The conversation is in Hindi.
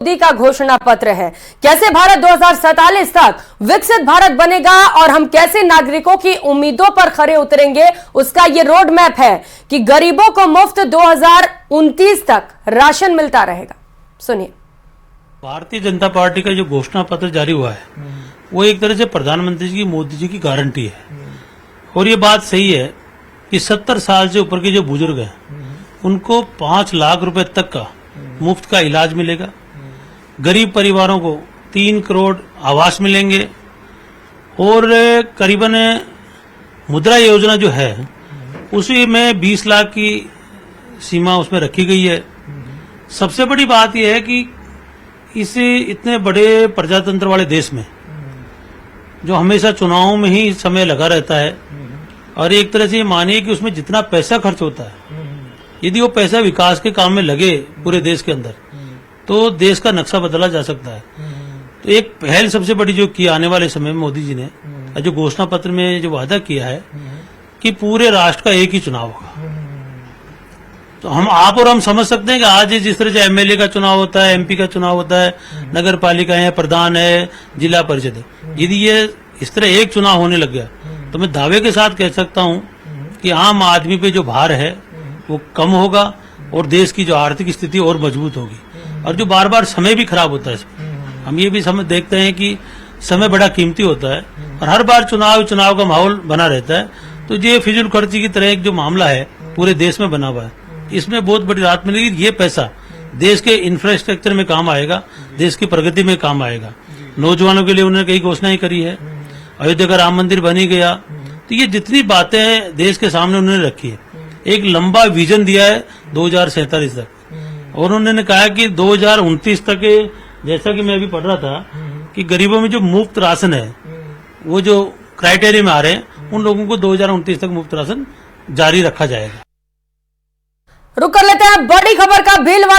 मोदी का घोषणा पत्र है। कैसे भारत 2047 तक विकसित भारत बनेगा और हम कैसे नागरिकों की उम्मीदों पर खरे उतरेंगे, उसका यह रोड मैप है कि गरीबों को मुफ्त 2029 तक राशन मिलता रहेगा। सुनिए। भारतीय जनता पार्टी का जो घोषणा पत्र जारी हुआ है वो एक तरह से प्रधानमंत्री जी की, मोदी जी की गारंटी है। और ये बात सही है कि 70 साल से ऊपर के जो बुजुर्ग हैं उनको 5 लाख रुपए तक का मुफ्त का इलाज मिलेगा। गरीब परिवारों को 3 करोड़ आवास मिलेंगे और करीबन मुद्रा योजना जो है उसी में 20 लाख की सीमा उसमें रखी गई है। सबसे बड़ी बात यह है कि इस इतने बड़े प्रजातंत्र वाले देश में जो हमेशा चुनावों में ही समय लगा रहता है और एक तरह से मानिए कि उसमें जितना पैसा खर्च होता है, यदि वो पैसा विकास के काम में लगे पूरे देश के अंदर तो देश का नक्शा बदला जा सकता है। तो एक पहल सबसे बड़ी जो की आने वाले समय में मोदी जी ने जो घोषणा पत्र में जो वादा किया है कि पूरे राष्ट्र का एक ही चुनाव होगा। तो आप और हम समझ सकते हैं कि आज जिस तरह से एमएलए का चुनाव होता है, एमपी का चुनाव होता है, नगर पालिका है, प्रधान है, जिला परिषद है, यदि ये इस तरह एक चुनाव होने लग गया तो मैं दावे के साथ कह सकता हूं कि आम आदमी पे जो भार है वो कम होगा और देश की जो आर्थिक स्थिति और मजबूत होगी। और जो बार बार समय भी खराब होता है इसमें, हम ये भी समझ देखते हैं कि समय बड़ा कीमती होता है और हर बार चुनाव का माहौल बना रहता है। तो ये फिजूल खर्ची की तरह एक जो मामला है पूरे देश में बना हुआ है, इसमें बहुत बड़ी राहत मिलेगी। ये पैसा देश के इंफ्रास्ट्रक्चर में काम आएगा, देश की प्रगति में काम आएगा। नौजवानों के लिए उन्होंने कई घोषणाएं करी है, अयोध्या का राम मंदिर बन ही गया। तो ये जितनी बातें देश के सामने उन्होंने रखी है, एक लंबा विजन दिया है 2047 तक और उन्होंने कहा कि 2029 तक, जैसा कि मैं अभी पढ़ रहा था कि गरीबों में जो मुफ्त राशन है वो जो क्राइटेरिया में आ रहे हैं उन लोगों को 2029 तक मुफ्त राशन जारी रखा जाएगा। रुक कर लेते हैं बड़ी खबर का। भीलवाड़ा